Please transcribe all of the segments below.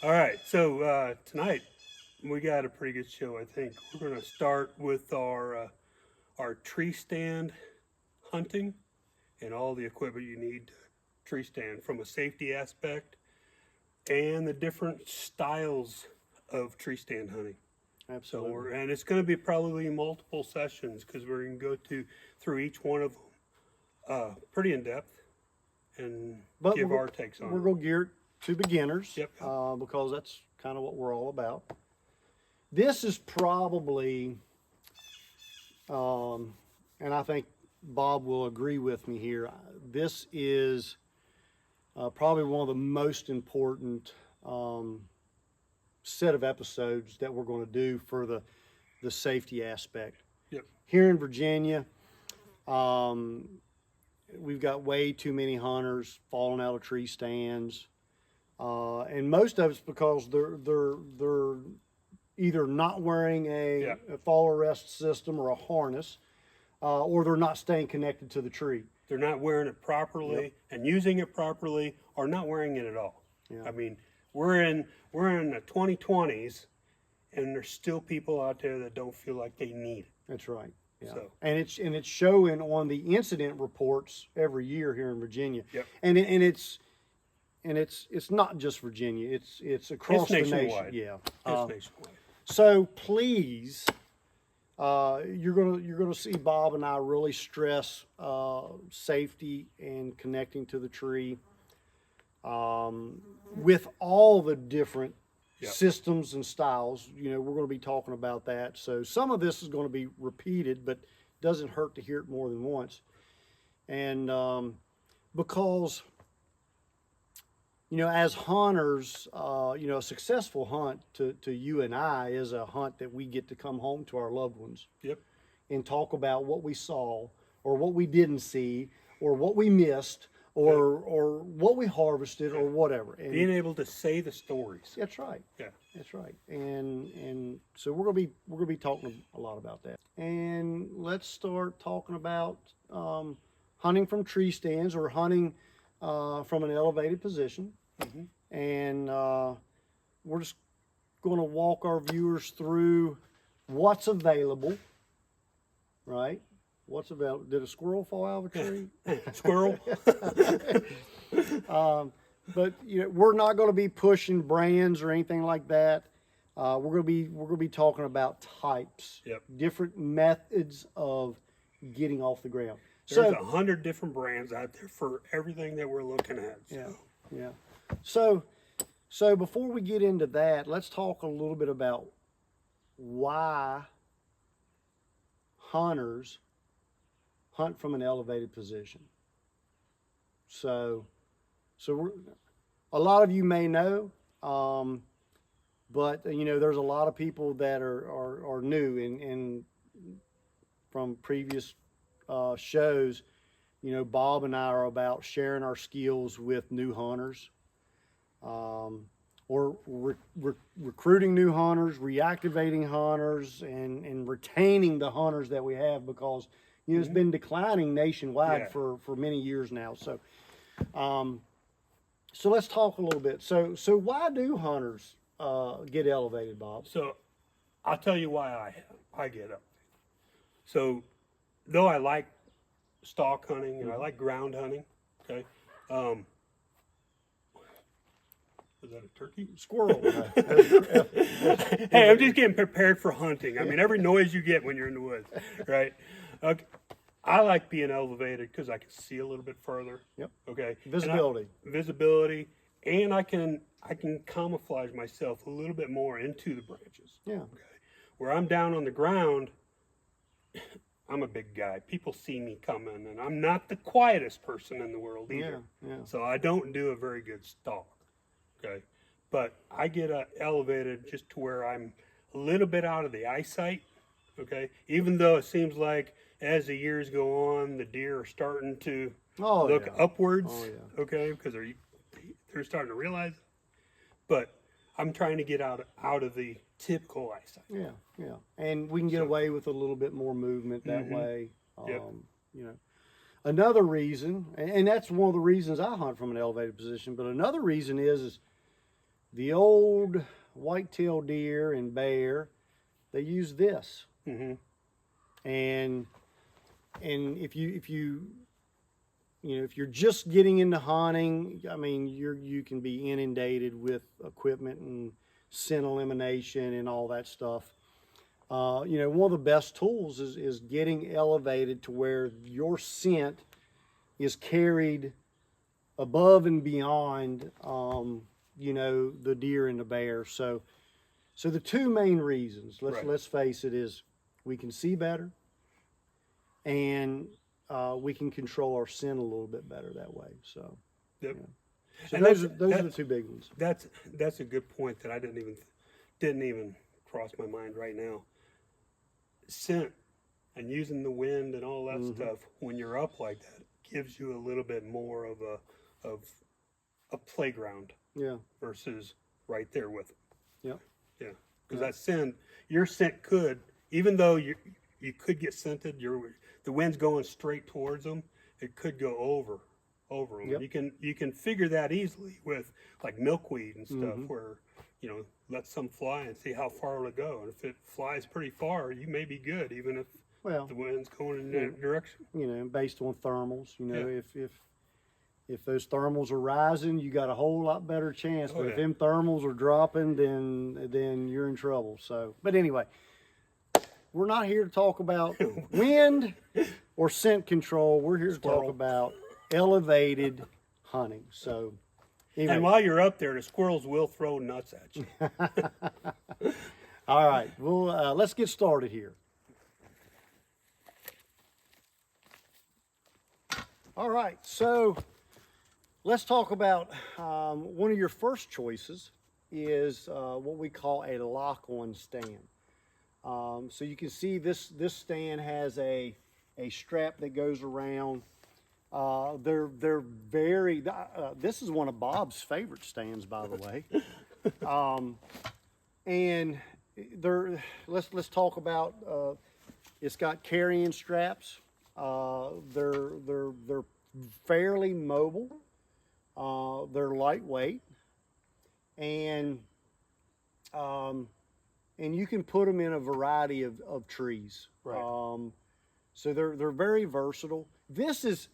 All right, so tonight we got a pretty good show. I think we're going to start with our tree stand hunting and all the equipment you need to tree stand from a safety aspect and the different styles of tree stand hunting. So Absolutely. and it's going to be probably multiple sessions because we're going to go through each one of them pretty in depth and But give our takes on we're it. going to gear it to beginners Yep. because that's kind of what we're all about. This is probably, and I think Bob will agree with me here, this is probably one of the most important set of episodes that we're going to do for the safety aspect. Yep. Here in Virginia, we've got way too many hunters falling out of tree stands, and most of it's because they're either not wearing a fall arrest system or a harness, or they're not staying connected to the tree. They're not wearing it properly and using it properly, or not wearing it at all. Yeah. I mean, we're in the 2020s, and there's still people out there that don't feel like they need it. That's right. Yeah. So. And it's showing on the incident reports every year here in Virginia. Yep. And it's not just Virginia. It's across the nation. nationwide. Yeah. It's nationwide. So please, you're gonna see Bob and I really stress safety and connecting to the tree with all the different systems and styles. You know, we're going to be talking about that. So some of this is going to be repeated, but it doesn't hurt to hear it more than once. And because, you know, as hunters, you know, a successful hunt to you and I is a hunt that we get to come home to our loved ones. Yep. And talk about what we saw or what we didn't see or what we missed or what we harvested or whatever. And being able to say the stories. that's right. Yeah. That's right. And so we're gonna be talking a lot about that. And let's start talking about hunting from tree stands or hunting from an elevated position. Mm-hmm. And we're just going to walk our viewers through what's available. Right? What's available? Did a squirrel fall out of a tree? Squirrel. But you know, we're not going to be pushing brands or anything like that. We're going to be talking about types, different methods of getting off the ground. There's 100 different brands out there for everything that we're looking at. So. Yeah. So before we get into that, let's talk a little bit about why hunters hunt from an elevated position. So a lot of you may know, but you know, there's a lot of people that are new and from previous shows. You know, Bob and I are about sharing our skills with new hunters, or recruiting new hunters, reactivating hunters, and retaining the hunters that we have because, you know, it's been declining nationwide for many years now. So, so let's talk a little bit. So why do hunters get elevated, Bob? So I'll tell you why I get up. So though I like stalk hunting and I like ground hunting, okay. Was that a turkey? Squirrel. Hey, I'm just getting prepared for hunting. I mean, every noise you get when you're in the woods, right? Okay. I like being elevated because I can see a little bit further. Yep. Okay. Visibility. Visibility, and I can camouflage myself a little bit more into the branches. Yeah. Okay. Where I'm down on the ground, I'm a big guy. People see me coming, and I'm not the quietest person in the world either. Yeah. So I don't do a very good stalk. Okay. But I get elevated just to where I'm a little bit out of the eyesight. Okay. Even though it seems like as the years go on, the deer are starting to look upwards. Oh, yeah. Okay. Because they're starting to realize. But I'm trying to get out of the typical eyesight. Yeah. And we can get away with a little bit more movement that way. You know, another reason, and that's one of the reasons I hunt from an elevated position, but another reason is The old white-tailed deer and bear, they use this. Mm-hmm. And if you're just getting into hunting, I mean, you can be inundated with equipment and scent elimination and all that stuff. One of the best tools is getting elevated to where your scent is carried above and beyond, the deer and the bear. So the two main reasons, let's face it, is we can see better, and we can control our scent a little bit better that way. So, yep. So those are the two big ones. That's a good point that I didn't even cross my mind right now. Scent and using the wind and all that stuff when you're up like that gives you a little bit more of a playground. Yeah. Versus right there with them. Yep. Yeah. Because that scent, your scent could, even though you could get scented, the wind's going straight towards them, it could go over them. Yep. You can figure that easily with like milkweed and stuff, where let some fly and see how far it'll go, and if it flies pretty far, you may be good, even if the wind's going in that direction. Based on thermals, if those thermals are rising, you got a whole lot better chance. But if them thermals are dropping, then you're in trouble. So, but anyway, we're not here to talk about wind or scent control. We're here to talk about elevated hunting. So, anyway. And while you're up there, the squirrels will throw nuts at you. All right, well, let's get started here. All right, so let's talk about one of your first choices is what we call a lock-on stand. So you can see this stand has a strap that goes around. They're very. This is one of Bob's favorite stands, by the way. And let's talk about. It's got carrying straps. They're fairly mobile. They're lightweight, and you can put them in a variety of trees. Right. So they're very versatile. This is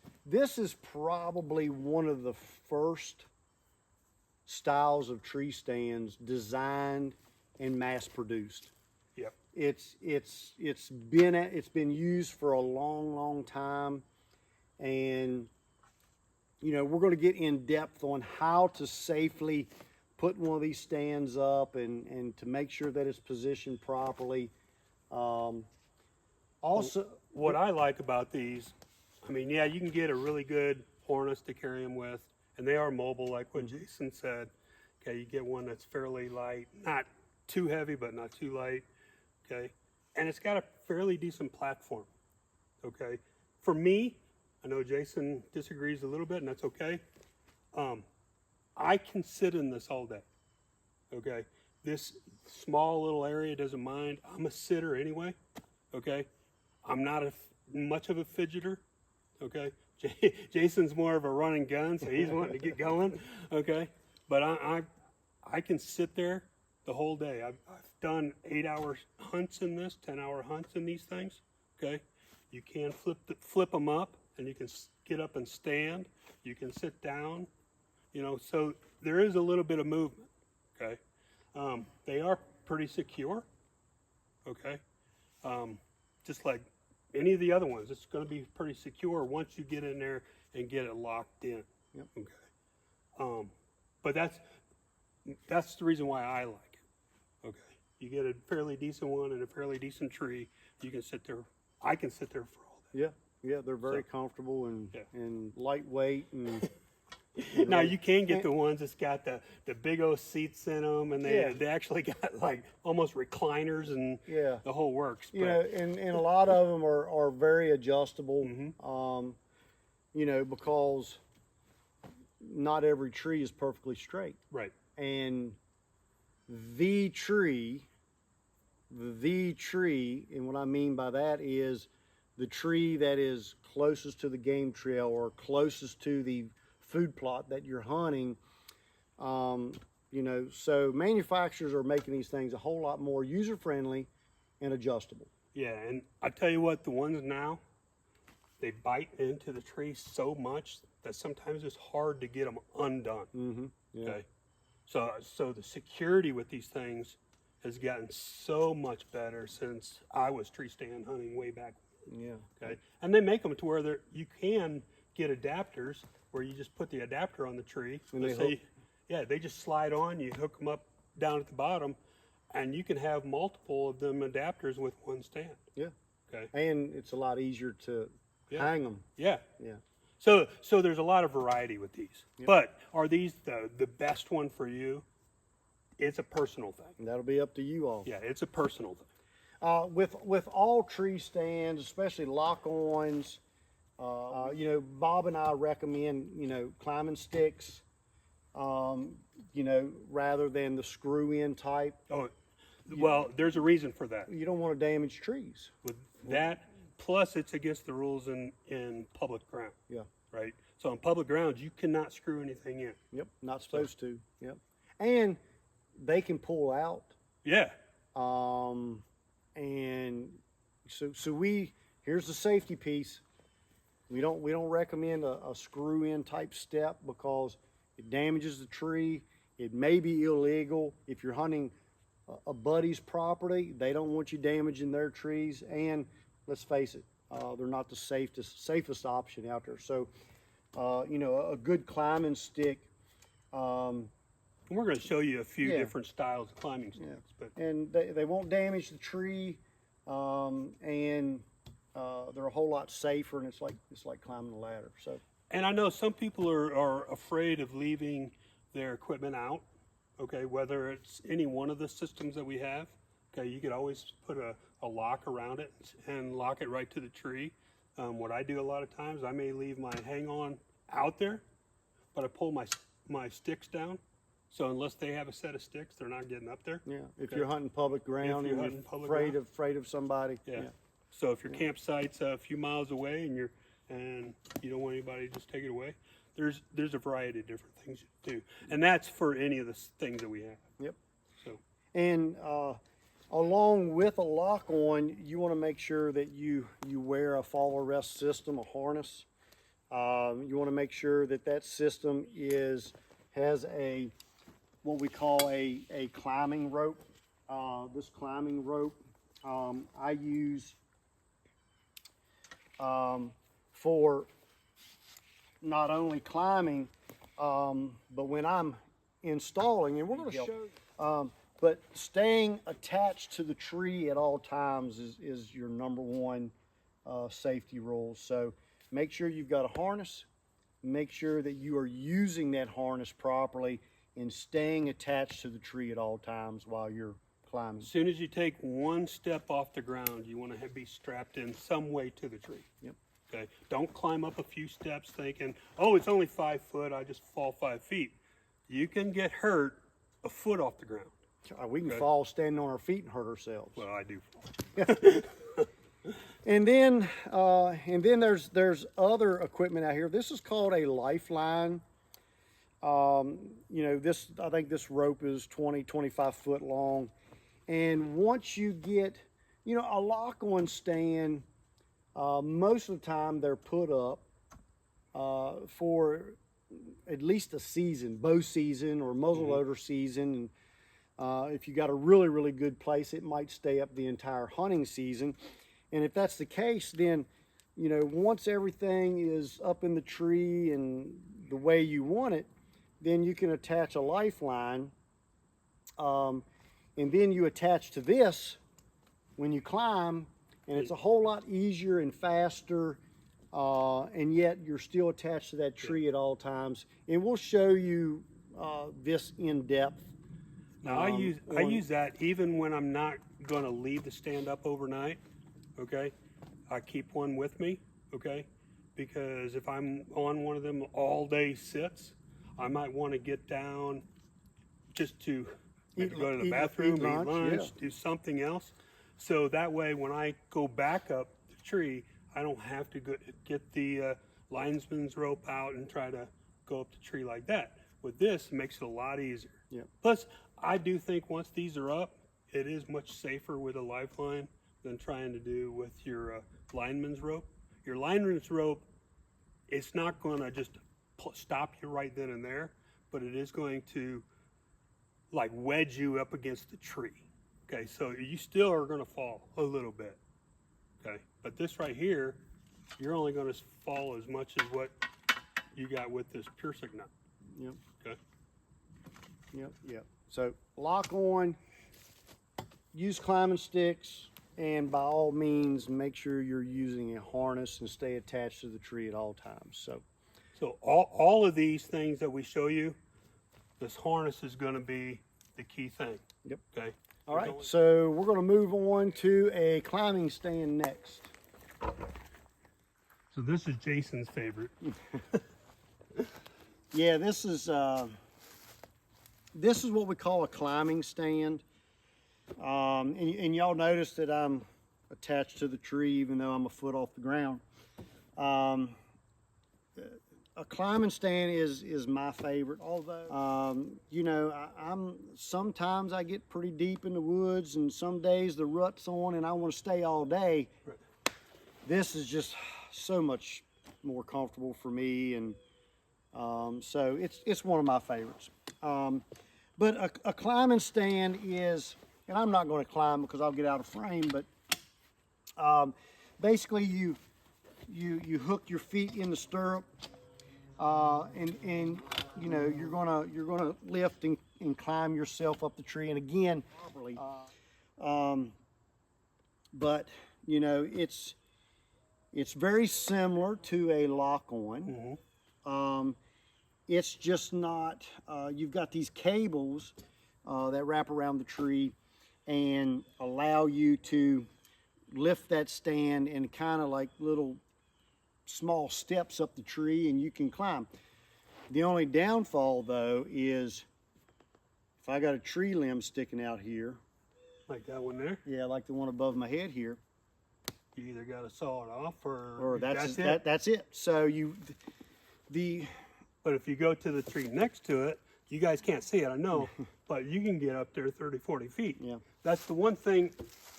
probably one of the first styles of tree stands designed and mass produced. Yep. It's been used for a long time, and we're going to get in depth on how to safely put one of these stands up and to make sure that it's positioned properly. Also, what I like about these, I mean, you can get a really good harness to carry them with, and they are mobile, like what Jason said. Okay, you get one that's fairly light, not too heavy, but not too light. Okay, and it's got a fairly decent platform. Okay, for me, I know Jason disagrees a little bit, and that's okay. I can sit in this all day. Okay, this small little area doesn't mind. I'm a sitter anyway. Okay, I'm not much of a fidgeter. Okay, Jason's more of a run and gun, so he's wanting to get going. Okay, but I can sit there the whole day. I've done 8-hour hunts in this, 10-hour hunts in these things. Okay, you can flip them up, and you can get up and stand. You can sit down. So there is a little bit of movement. Okay, they are pretty secure. Okay, just like any of the other ones, it's going to be pretty secure once you get in there and get it locked in. Yep. Okay, but that's the reason why I like it. Okay, you get a fairly decent one in a fairly decent tree. You can sit there. I can sit there for all day. Yeah, they're very comfortable and lightweight and. Now you can get the ones that's got the big old seats in them, and they actually got like almost recliners and the whole works. And a lot of them are very adjustable. Because not every tree is perfectly straight. Right. And the tree, and what I mean by that is the tree that is closest to the game trail or closest to the food plot that you're hunting, You know, so manufacturers are making these things a whole lot more user-friendly and adjustable. Yeah, and I tell you what, the ones now, they bite into the tree so much that sometimes it's hard to get them undone. Mm-hmm. Yeah. Okay, so the security with these things has gotten so much better since I was tree stand hunting way back. Yeah. Okay, and they make them to where you can get adapters where you just put the adapter on the tree. And Let's they say, yeah, they just slide on. You hook them up down at the bottom, and you can have multiple of them adapters with one stand. Yeah. Okay. And it's a lot easier to hang them. Yeah. Yeah. So there's a lot of variety with these. Yep. But are these the best one for you? It's a personal thing. And that'll be up to you all. Yeah, it's a personal thing. With all tree stands, especially lock-ons, you know, Bob and I recommend, you know, climbing sticks, you know, rather than the screw-in type. Oh, well, there's a reason for that. You don't want to damage trees. With that, plus it's against the rules in public ground. Yeah. Right? So on public grounds, you cannot screw anything in. Yep, not supposed to. Yep. And they can pull out. Yeah. And so here's the safety piece. We don't recommend a screw-in type step because it damages the tree. It may be illegal if you're hunting a buddy's property. They don't want you damaging their trees, and let's face it, they're not the safest option out there. So, you know, a good climbing stick. We're going to show you a few different styles of climbing sticks, but and they won't damage the tree, and they're a whole lot safer, and it's like climbing a ladder. So. And I know some people are afraid of leaving their equipment out. Okay, whether it's any one of the systems that we have. Okay, you could always put a lock around it and lock it right to the tree. What I do a lot of times, I may leave my hang-on out there, but I pull my sticks down. So unless they have a set of sticks, they're not getting up there. Yeah, if you're hunting public ground and you're afraid of somebody. Yeah. So if your campsite's a few miles away and you don't want anybody to just take it away, there's a variety of different things you do, and that's for any of the things that we have. Yep. So. And along with a lock on, you want to make sure that you wear a fall arrest system, a harness. You want to make sure that system has a what we call a climbing rope. This climbing rope I use for not only climbing, but when I'm installing, and we're going to show, but staying attached to the tree at all times is your number one safety rule. So make sure you've got a harness, make sure that you are using that harness properly and staying attached to the tree at all times while you're climbing. As soon as you take one step off the ground, you want to be strapped in some way to the tree. Yep. Okay. Don't climb up a few steps thinking, oh, it's only 5 foot, I just fall 5 feet. You can get hurt a foot off the ground. We can fall standing on our feet and hurt ourselves. Well, I do fall. And then there's other equipment out here. This is called a lifeline. You know, I think this rope is 25 foot long. And once you get, you know, a lock-on stand, most of the time they're put up for at least a season, bow season or muzzleloader season. And if you got a really, really good place, it might stay up the entire hunting season. And if that's the case, then, you know, once everything is up in the tree and the way you want it, then you can attach a lifeline, and then you attach to this when you climb, and it's a whole lot easier and faster, and yet you're still attached to that tree at all times. And we'll show you this in depth. Now I use that even when I'm not going to leave the stand up overnight. Okay, I keep one with me. Okay, because if I'm on one of them all day sits, I might want to get down just to maybe go to the bathroom, eat lunch, do something else. So that way, when I go back up the tree, I don't have to get the linesman's rope out and try to go up the tree like that. With this, it makes it a lot easier. Yep. Plus, I do think once these are up, it is much safer with a lifeline than trying to do with your lineman's rope. Your lineman's rope, it's not going to just stop you right then and there, but it is going to like wedge you up against the tree. Okay, so you still are going to fall a little bit. Okay, but this right here, you're only going to fall as much as what you got with this piercing nut. Yep. Okay. Yep. So lock on, use climbing sticks, and by all means, make sure you're using a harness and stay attached to the tree at all times. So all of these things that we show you, this harness is going to be the key thing. Yep. Okay. All right. So we're going to move on to a climbing stand next. So this is Jason's favorite. Yeah, this is what we call a climbing stand. And y'all notice that I'm attached to the tree even though I'm a foot off the ground. A climbing stand is my favorite, although you know, sometimes I get pretty deep in the woods, and some days the rut's on and I want to stay all day. Right. This is just so much more comfortable for me, and so it's one of my favorites. But a climbing stand is, and I'm not going to climb because I'll get out of frame, but basically you hook your feet in the stirrup, and you know, you're gonna lift and climb yourself up the tree, and again, but you know, it's very similar to a lock-on. Mm-hmm. It's just not, you've got these cables that wrap around the tree and allow you to lift that stand in kind of like little small steps up the tree, and you can climb. The only downfall though is if I got a tree limb sticking out here, Like that one there. yeah, like the one above my head here, You either got to saw it off or that's it. that's it. So But if you go to the tree next to it, you guys can't see it, I know, but you can get up there 30, 40 feet. Yeah. That's the one thing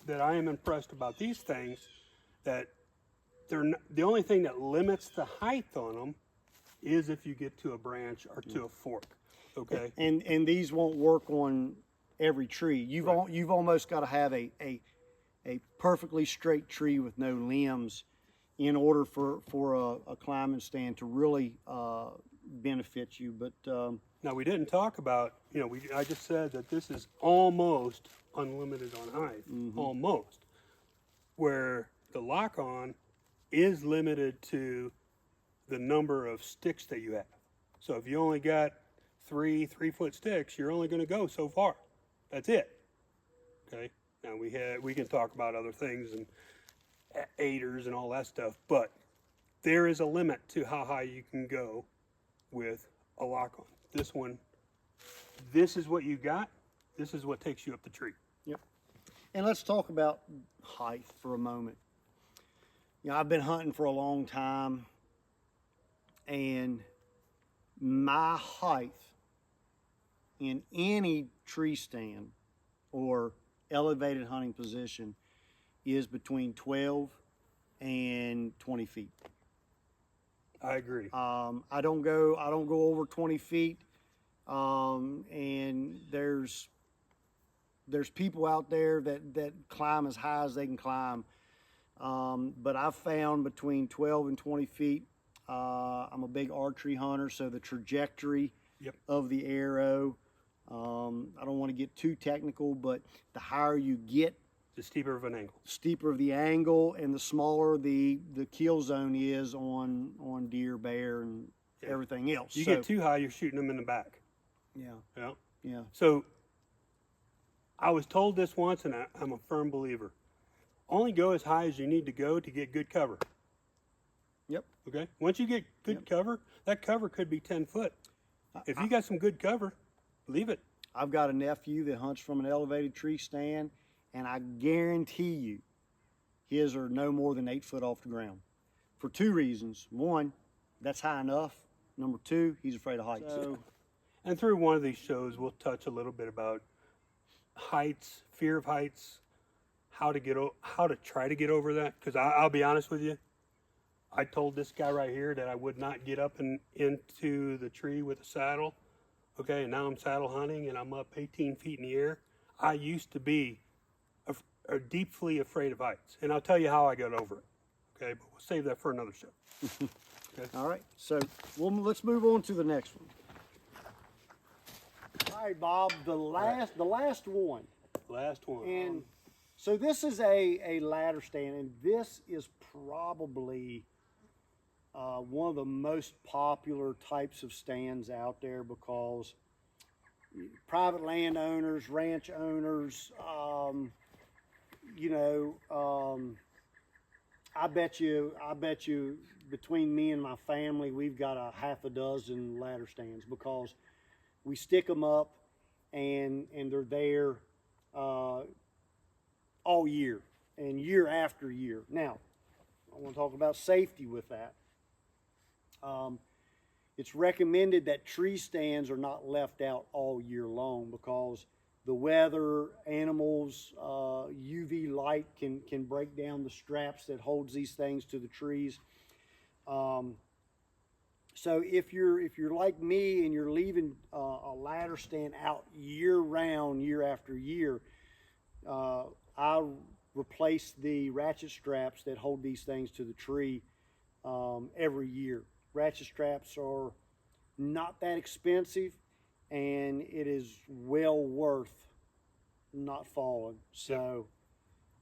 that I am impressed about these things, that the only thing that limits the height on them is if you get to a branch or to a fork. Okay. And these won't work on every tree. You've almost got to have a perfectly straight tree with no limbs in order for a climbing stand to really benefit you. But now we didn't talk about, you know, I just said that this is almost unlimited on height, almost, where the lock-on is limited to the number of sticks that you have. So if you only got 3-foot sticks, you're only going to go so far. That's it. Okay. Now we can talk about other things and aiders and all that stuff, but there is a limit to how high you can go with a lock-on. This one, this is what you got. This is what takes you up the tree. yep. And let's talk about height for a moment. You know, I've been hunting for a long time, and my height in any tree stand or elevated hunting position is between 12 and 20 feet. I agree. I don't go over 20 feet. And there's people out there that climb as high as they can climb. But I've found between 12 and 20 feet. I'm a big archery hunter, so the trajectory of the arrow, I don't want to get too technical, but the higher you get, the steeper of an angle. Steeper of the angle, and the smaller the kill zone is on deer, bear, and everything else. You get too high, you're shooting them in the back. Yeah. Yeah. So I was told this once, and I'm a firm believer. Only go as high as you need to go to get good cover. Yep. Okay. Once you get good cover, that cover could be 10 foot. If you got some good cover, leave it. I've got a nephew that hunts from an elevated tree stand, and I guarantee you his are no more than 8 foot off the ground for two reasons. One, that's high enough. Number two, he's afraid of heights. So, And through one of these shows, we'll touch a little bit about heights, fear of heights, how to try to get over that. Because I'll be honest with you, I told this guy right here that I would not get up into the tree with a saddle. Okay, and now I'm saddle hunting and I'm up 18 feet in the air. I used to be deeply afraid of heights, and I'll tell you how I got over it. Okay, but we'll save that for another show. Okay. All right, so let's move on to the next one. All right, Bob, the last one. Last one. And so this is a ladder stand, and this is probably one of the most popular types of stands out there because private landowners, ranch owners, I bet you between me and my family, we've got a half a dozen ladder stands because we stick them up and they're there all year and year after year. Now, I want to talk about safety with that. It's recommended that tree stands are not left out all year long because the weather, animals, UV light can break down the straps that holds these things to the trees. So if you're like me and you're leaving a ladder stand out year round, year after year, I replace the ratchet straps that hold these things to the tree every year. Ratchet straps are not that expensive, and it is well worth not falling. So,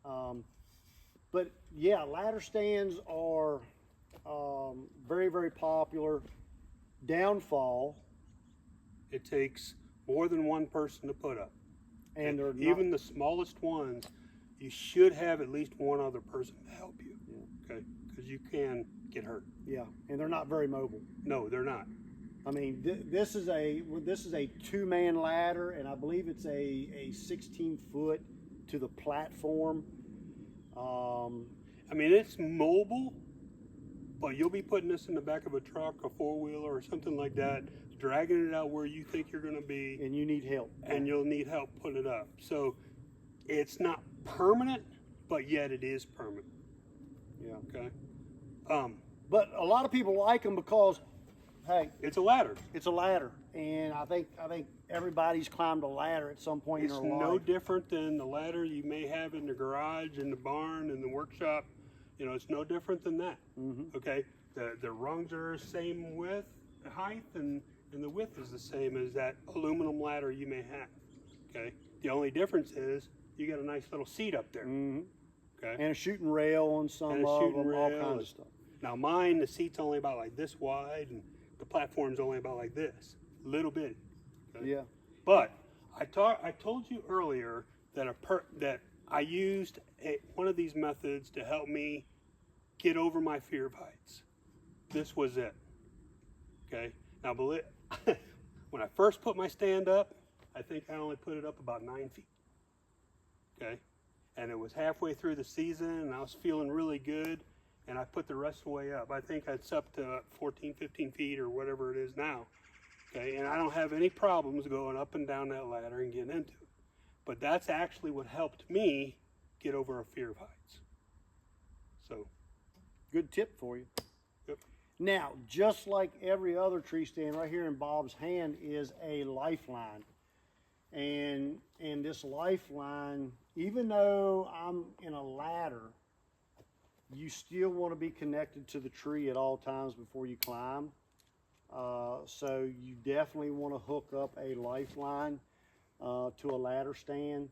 but yeah, ladder stands are very, very popular. Downfall. It takes more than one person to put up. And they're even the smallest ones, you should have at least one other person to help you. Yeah. Okay, because you can get hurt. Yeah, and they're not very mobile. No, they're not. I mean, this is a two-man ladder, and I believe it's a 16-foot to the platform. I mean, it's mobile, but you'll be putting this in the back of a truck, a four-wheeler, or something like that, dragging it out where you think you're going to be. And you need help. And you'll need help putting it up. So it's not permanent, but yet it is permanent. Yeah. Okay. But a lot of people like them because, hey, it's a ladder. It's a ladder, and I think everybody's climbed a ladder at some point in their life. It's no different than the ladder you may have in the garage, in the barn, in the workshop. You know, it's no different than that. Mm-hmm. Okay. The rungs are the same width, height, and the width is the same as that aluminum ladder you may have. Okay. The only difference is you got a nice little seat up there. Mm-hmm. Okay. And a shooting rail on some of them, all kinds of stuff. Now mine, the seat's only about like this wide, and the platform's only about like this, little bit. Okay? Yeah. But I told you earlier that that I used one of these methods to help me get over my fear of heights. This was it. Okay. Now, when I first put my stand up, I think I only put it up about 9 feet. Okay. And it was halfway through the season, and I was feeling really good, and I put the rest of the way up. I think it's up to 14, 15 feet or whatever it is now. Okay. And I don't have any problems going up and down that ladder and getting into it. But that's actually what helped me get over a fear of heights. So. Good tip for you. Yep. Now, just like every other tree stand, right here in Bob's hand is a lifeline. And this lifeline, even though I'm in a ladder, you still want to be connected to the tree at all times before you climb. So you definitely want to hook up a lifeline to a ladder stand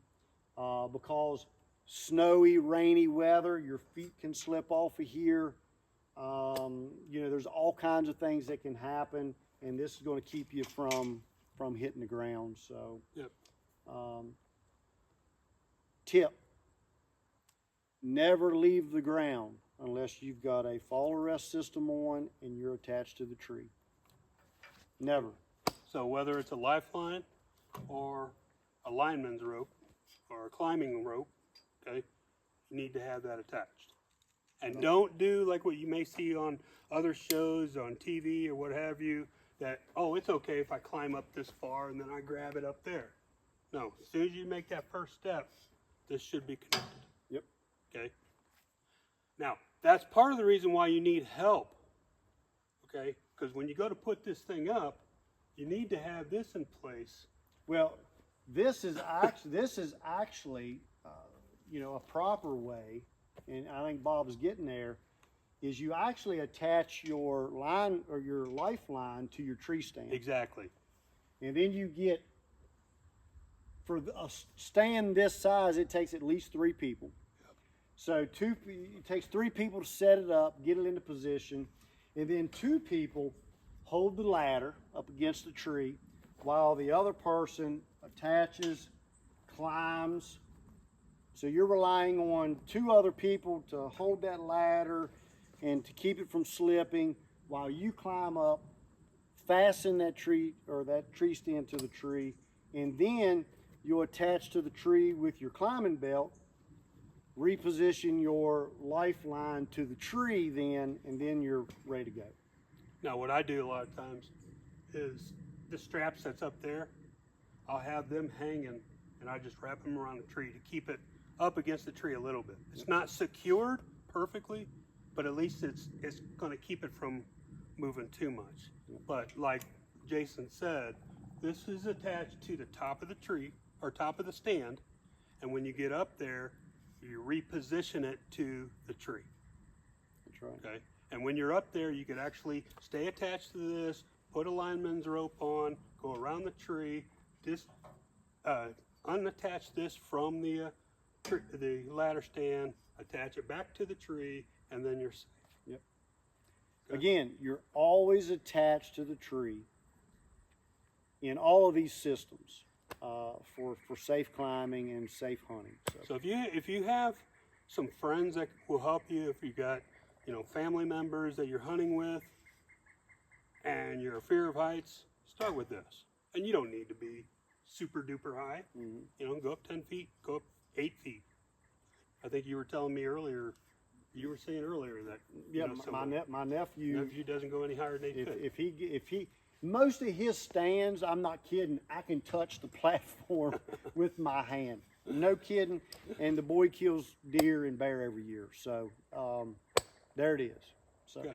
because snowy, rainy weather, your feet can slip off of here. There's all kinds of things that can happen, and this is going to keep you from hitting the ground. So, yep. Tip: never leave the ground unless you've got a fall arrest system on and you're attached to the tree. Never. So whether it's a lifeline or a lineman's rope or a climbing rope, okay, you need to have that attached. And don't do like what you may see on other shows on TV or what have you. that, oh, it's okay if I climb up this far and then I grab it up there. No, as soon as you make that first step, this should be connected. Yep. Okay? Now, that's part of the reason why you need help. Okay? Because when you go to put this thing up, you need to have this in place. Well, this is actually, you know, a proper way, and I think Bob is getting there, is you actually attach your line or your lifeline to your tree stand. Exactly. And then you get, for a stand this size, it takes at least 3 people. Yep. So it takes 3 people to set it up, get it into position, and then 2 people hold the ladder up against the tree while the other person attaches, climbs. So you're relying on 2 other people to hold that ladder and to keep it from slipping while you climb up, fasten that tree or that tree stand to the tree, and then you attach to the tree with your climbing belt, reposition your lifeline to the tree then, and then you're ready to go. Now, what I do a lot of times is the straps that's up there, I'll have them hanging and I just wrap them around the tree to keep it up against the tree a little bit. It's not secured perfectly, but at least it's going to keep it from moving too much. But like Jason said, this is attached to the top of the tree or top of the stand, and when you get up there, you reposition it to the tree. That's right. Okay, and when you're up there, you could actually stay attached to this, put a lineman's rope on, go around the tree, just unattach this from the ladder stand, attach it back to the tree, and then you're safe. Yep. Okay. Again, you're always attached to the tree in all of these systems for safe climbing and safe hunting. So if you have some friends that will help you, if you got family members that you're hunting with, and you're a fear of heights, start with this. And you don't need to be super duper high. Mm-hmm. Go up 10 feet, go up 8 feet. I think you were telling me earlier. You were saying earlier that my nephew doesn't go any higher than 8 feet. If he most of his stands, I'm not kidding, I can touch the platform with my hand. No kidding. And the boy kills deer and bear every year. So there it is.